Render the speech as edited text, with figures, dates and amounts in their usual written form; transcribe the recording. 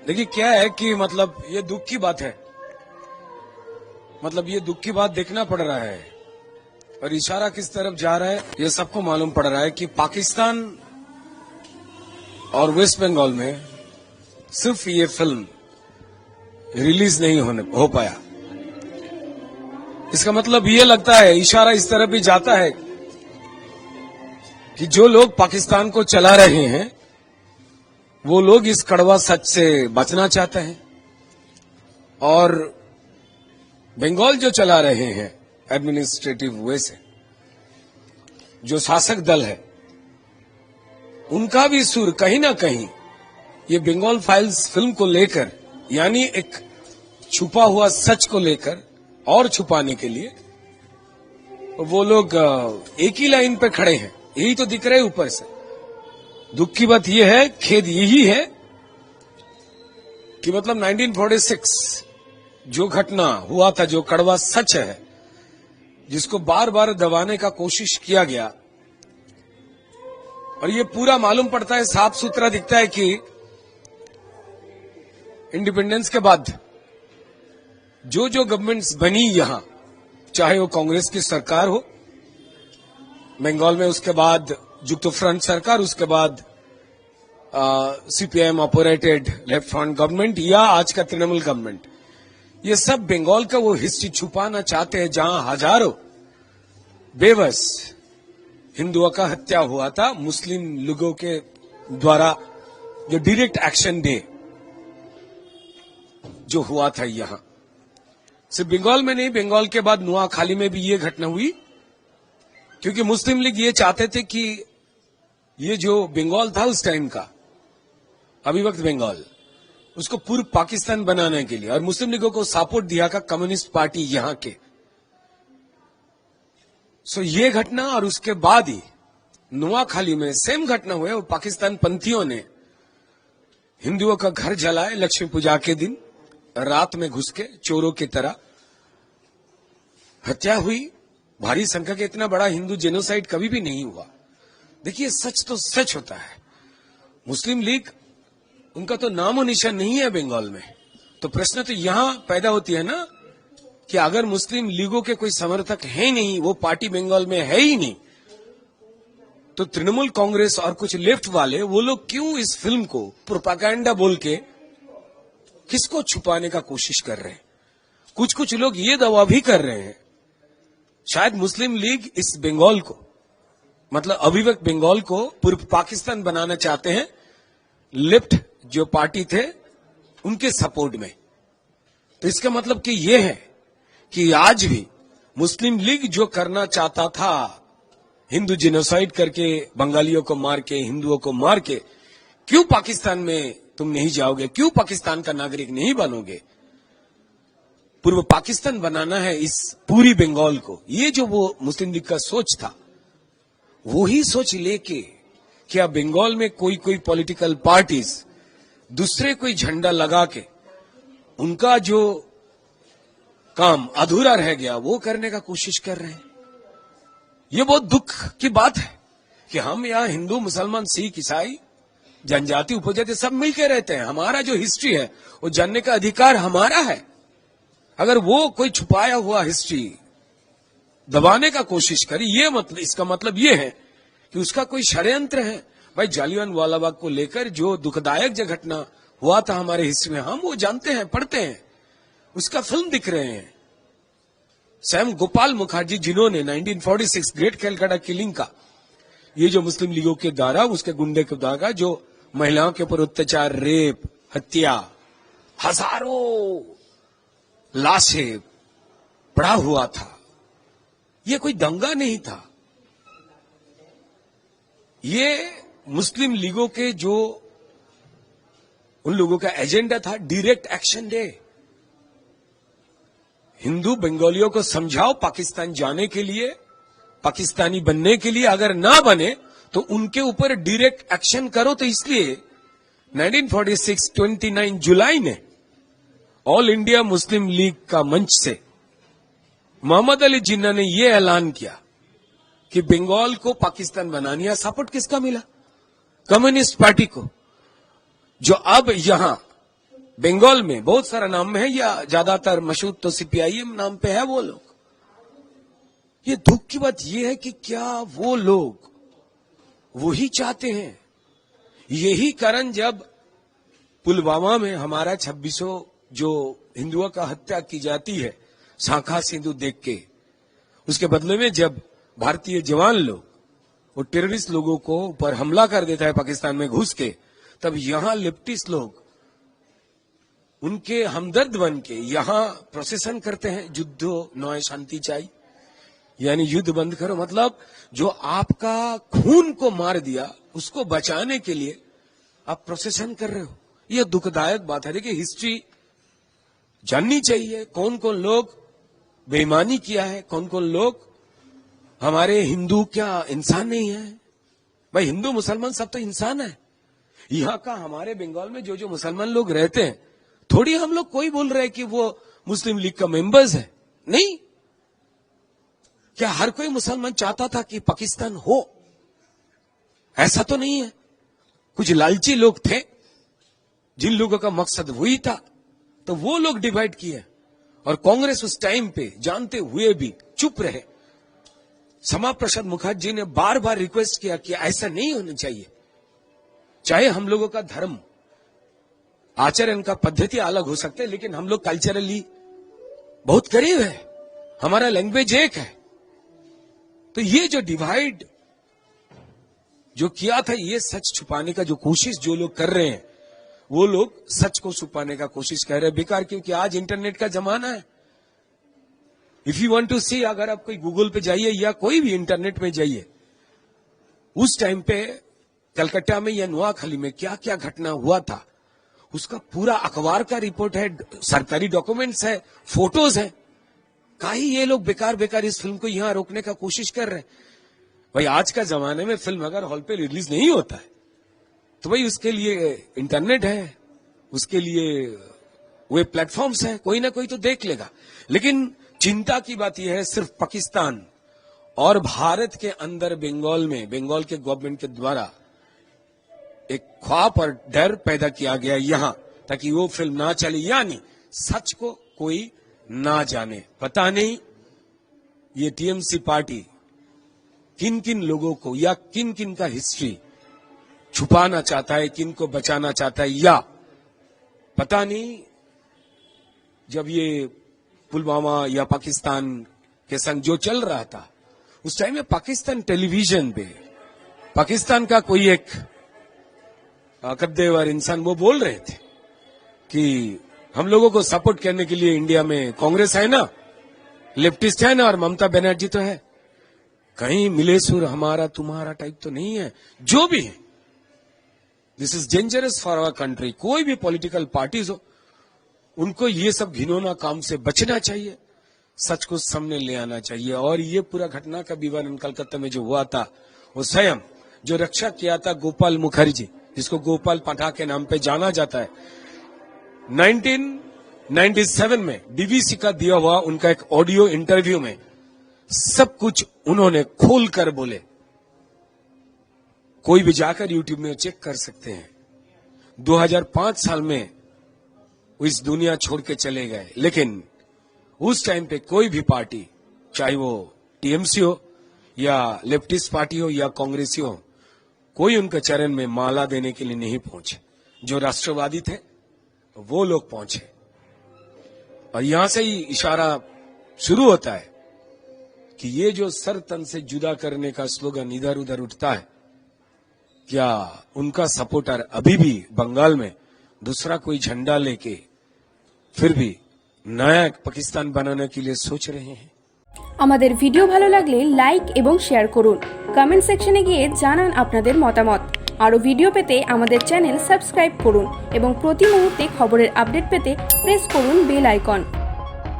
देखिए क्या है कि मतलब ये दुख की बात है। मतलब ये दुख की बात देखना पड़ रहा है और इशारा किस तरफ जा रहा है ये सबको मालूम पड़ रहा है कि पाकिस्तान और वेस्ट बंगाल में सिर्फ ये फिल्म रिलीज नहीं हो पाया। इसका मतलब ये लगता है, इशारा इस तरफ भी जाता है कि जो लोग पाकिस्तान को चला रहे हैं वो लोग इस कड़वा सच से बचना चाहते हैं और बंगाल जो चला रहे हैं एडमिनिस्ट्रेटिव वे से, जो शासक दल है उनका भी सुर कहीं ना कहीं ये बंगाल फाइल्स फिल्म को लेकर, यानी एक छुपा हुआ सच को लेकर और छुपाने के लिए वो लोग एक ही लाइन पे खड़े हैं। यही तो दिख रहा है ऊपर से। दुख की बात यह है, खेद यही है कि मतलब 1946 जो घटना हुआ था, जो कड़वा सच है जिसको बार बार दबाने का कोशिश किया गया, और ये पूरा मालूम पड़ता है, साफ सुथरा दिखता है कि इंडिपेंडेंस के बाद जो जो गवर्नमेंट्स बनी यहां, चाहे वो कांग्रेस की सरकार हो बंगाल में, उसके बाद जुक्तो फ्रंट सरकार, उसके बाद CPIM operated left front government या आज का तृणमूल गवर्नमेंट, ये सब बंगाल का वो हिस्ट्री छुपाना चाहते हैं जहां हजारों बेबस हिंदुओं का हत्या हुआ था मुस्लिम लोगों के द्वारा। जो डायरेक्ट एक्शन डे जो हुआ था यहां, सिर्फ बंगाल में नहीं, बंगाल के बाद नुआखाली में भी ये घटना हुई, क्योंकि मुस्लिम लीग ये चाहते थे कि ये जो बंगाल था उस टाइम का, अभिवक्त बंगाल, उसको पूर्व पाकिस्तान बनाने के लिए, और मुस्लिम लीगों को सपोर्ट दिया का कम्युनिस्ट पार्टी यहां के। सो ये घटना और उसके बाद ही नुआखाली में सेम घटना हुआ और पाकिस्तान पंथियों ने हिंदुओं का घर जलाए लक्ष्मी पूजा के दिन, रात में घुस के चोरों की तरह हत्या हुई। भारी संख्या के इतना बड़ा हिंदू जेनोसाइड कभी भी नहीं हुआ। देखिए सच तो सच होता है। मुस्लिम लीग, उनका तो नामो निशान नहीं है बंगाल में। तो प्रश्न तो यहां पैदा होती है ना कि अगर मुस्लिम लीगों के कोई समर्थक है नहीं, वो पार्टी बंगाल में है ही नहीं, तो तृणमूल कांग्रेस और कुछ लेफ्ट वाले वो लोग क्यों इस फिल्म को प्रोपागेंडा बोल के किसको छुपाने का कोशिश कर रहे हैं? कुछ कुछ लोग ये दावा भी कर रहे हैं शायद मुस्लिम लीग इस बंगाल को, मतलब अभिवक्त बंगाल को पूर्व पाकिस्तान बनाना चाहते हैं लेफ्ट जो पार्टी थे उनके सपोर्ट में। तो इसका मतलब कि यह है कि आज भी मुस्लिम लीग जो करना चाहता था, हिंदू जेनोसाइड करके बंगालियों को मार के, हिंदुओं को मार के, क्यों पाकिस्तान में तुम नहीं जाओगे, क्यों पाकिस्तान का नागरिक नहीं बनोगे, पूर्व पाकिस्तान बनाना है इस पूरी बंगाल को, ये जो वो मुस्लिम लीग का सोच था, वही सोच लेके क्या बंगाल में कोई कोई पॉलिटिकल पार्टीज दूसरे कोई झंडा लगा के उनका जो काम अधूरा रह गया वो करने का कोशिश कर रहे हैं। ये बहुत दुख की बात है कि हम यहाँ हिंदू, मुसलमान, सिख, ईसाई, जनजाति, उपजाति सब मिलकर रहते हैं। हमारा जो हिस्ट्री है वो जानने का अधिकार हमारा है। अगर वो कोई छुपाया हुआ हिस्ट्री दबाने का कोशिश करे, ये मतलब, इसका मतलब ये है कि उसका कोई षड्यंत्र है। भाई जालियनवाला बाग को लेकर जो दुखदायक जो घटना हुआ था हमारे हिस्ट्री में, हम वो जानते हैं, पढ़ते हैं, उसका फिल्म दिख रहे हैं। सैम गोपाल मुखर्जी जिन्होंने 1946 ग्रेट कैलकाटा किलिंग का, ये जो मुस्लिम लीगों के द्वारा, उसके गुंडे के द्वारा जो महिलाओं के ऊपर अत्याचार, रेप, हत्या, हजारों लाशें पड़ा हुआ था, ये कोई दंगा नहीं था। ये मुस्लिम लीगों के जो उन लोगों का एजेंडा था डायरेक्ट एक्शन डे। हिंदू बंगालियों को समझाओ पाकिस्तान जाने के लिए, पाकिस्तानी बनने के लिए, अगर ना बने तो उनके ऊपर डायरेक्ट एक्शन करो। तो इसलिए 1946 29 जुलाई ने ऑल इंडिया मुस्लिम लीग का मंच से मोहम्मद अली जिन्ना ने यह ऐलान किया कि बंगाल को पाकिस्तान बनाने का सपोर्ट किसका मिला? कम्युनिस्ट पार्टी को, जो अब यहां बंगाल में बहुत सारा नाम है, या ज्यादातर मशहूर तो सीपीआईएम नाम पे है वो लोग। ये दुख की बात ये है कि क्या वो लोग वही चाहते हैं? यही कारण जब पुलवामा में हमारा 2600 जो हिंदुओं का हत्या की जाती है शाखा सिंधु देख के, उसके बदले में जब भारतीय जवान लोग वो टेररिस्ट लोगों को ऊपर हमला कर देता है पाकिस्तान में घुस के, तब यहां लेफ्टिस्ट लोग उनके हमदर्द बन के यहां प्रोसेसन करते हैं, युद्धो नॉय शांति चाहिए, यानी युद्ध बंद करो। मतलब जो आपका खून को मार दिया उसको बचाने के लिए आप प्रोसेसन कर रहे हो। यह दुखदायक बात है। देखिए, हिस्ट्री जाननी चाहिए, कौन कौन लोग बेईमानी किया है, कौन कौन लोग हमारे हिंदू क्या इंसान नहीं है? भाई हिंदू मुसलमान सब तो इंसान है। यहां का हमारे बंगाल में जो जो मुसलमान लोग रहते हैं, थोड़ी हम लोग कोई बोल रहे हैं कि वो मुस्लिम लीग का मेंबर्स है, नहीं। क्या हर कोई मुसलमान चाहता था कि पाकिस्तान हो? ऐसा तो नहीं है। कुछ लालची लोग थे जिन लोगों का मकसद वही था, तो वो लोग डिवाइड किए, और कांग्रेस उस टाइम पे जानते हुए भी चुप रहे। श्यामा प्रसाद मुखर्जी ने बार बार रिक्वेस्ट किया कि ऐसा नहीं होना चाहिए। चाहे हम लोगों का धर्म आचरण का पद्धति अलग हो सकते हैं, लेकिन हम लोग कल्चरली बहुत करीब है, हमारा लैंग्वेज एक है। तो ये जो डिवाइड जो किया था, ये सच छुपाने का जो कोशिश जो लोग कर रहे हैं, वो लोग सच को छुपाने का कोशिश कर रहे हैं बेकार। क्योंकि आज इंटरनेट का जमाना है। इफ यू वांट टू सी, अगर आप कोई गूगल पे जाइए या कोई भी इंटरनेट में जाइए, उस टाइम पे कलकत्ता में या नोआखाली में क्या क्या घटना हुआ था, उसका पूरा अखबार का रिपोर्ट है, सरकारी डॉक्यूमेंट्स है, फोटोज है। काहे ये लोग बेकार बेकार इस फिल्म को यहां रोकने का कोशिश कर रहे हैं? भाई आज का जमाने में फिल्म अगर हॉल पे रिलीज नहीं होता है, तो भाई उसके लिए इंटरनेट है, उसके लिए वे प्लेटफॉर्म्स है, कोई ना कोई तो देख लेगा। लेकिन चिंता की बात यह है, सिर्फ पाकिस्तान और भारत के अंदर बंगाल में बंगाल के गवर्नमेंट के द्वारा एक ख्वाब और डर पैदा किया गया यहां, ताकि वो फिल्म ना चले, यानी सच को कोई ना जाने। पता नहीं ये टीएमसी पार्टी किन किन लोगों को या किन किन का हिस्ट्री छुपाना चाहता है, किन को बचाना चाहता है, या पता नहीं जब ये पुलवामा या पाकिस्तान के संग जो चल रहा था, उस टाइम में पाकिस्तान टेलीविजन पे पाकिस्तान का कोई एक कद्देवर इंसान वो बोल रहे थे कि हम लोगों को सपोर्ट करने के लिए इंडिया में कांग्रेस है ना, लेफ्टिस्ट है ना, और ममता बनर्जी तो है। कहीं मिलेसुर हमारा तुम्हारा टाइप तो नहीं है। जो भी है, this is dangerous for our country. कोई भी पॉलिटिकल पार्टीज हो, उनको ये सब घिनौना काम से बचना चाहिए, सच को सामने ले आना चाहिए। और ये पूरा घटना का विवरण कलकत्ता में जो हुआ था, वो स्वयं जो रक्षा किया था गोपाल मुखर्जी, जिसको गोपाल पठाक के नाम पे जाना जाता है, 1997 में डीवीसी का दिया हुआ उनका एक ऑडियो इंटरव्यू में सब कुछ उन्होंने खोल कर बोले। कोई भी जाकर यूट्यूब में चेक कर सकते हैं। 2005 साल में वो इस दुनिया छोड़ के चले गए, लेकिन उस टाइम पे कोई भी पार्टी, चाहे वो टीएमसी हो या लेफ्टिस्ट पार्टी हो या कांग्रेसी हो, कोई उनके चरण में माला देने के लिए नहीं पहुंचे। जो राष्ट्रवादी थे वो लोग पहुंचे, और यहां से ही इशारा शुरू होता है कि ये जो सर तन से जुदा करने का स्लोगन इधर उधर उठता है, क्या उनका सपोर्टर अभी भी बंगाल में दूसरा कोई झंडा लेके फिर भी नया पाकिस्तान बनाने के लिए सोच रहे हैं? আমাদের ভিডিও ভালো লাগলে লাইক এবং শেয়ার করুন। কমেন্ট সেকশনে গিয়ে জানান আপনাদের মতামত। আরো ভিডিও পেতে আমাদের চ্যানেল সাবস্ক্রাইব করুন এবং প্রতি মুহূর্তে খবরের আপডেট পেতে প্রেস করুন বেল আইকন।